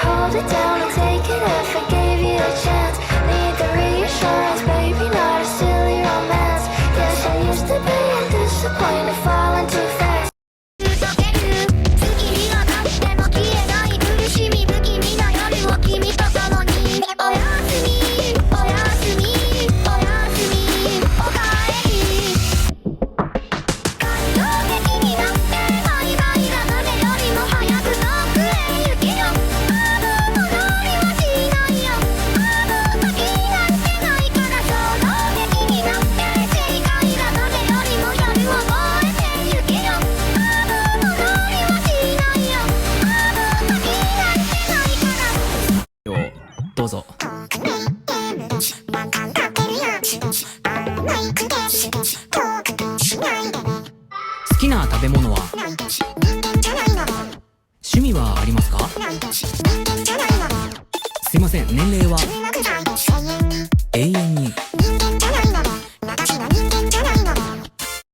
hold it down and take it if I gave you a chance. Need the reassurance, baby, not a silly romance. Yes, I'm used to being disappointed, falling too fast. どうぞ。好きな食べ物は？趣味はありますか？すいません、年齢は？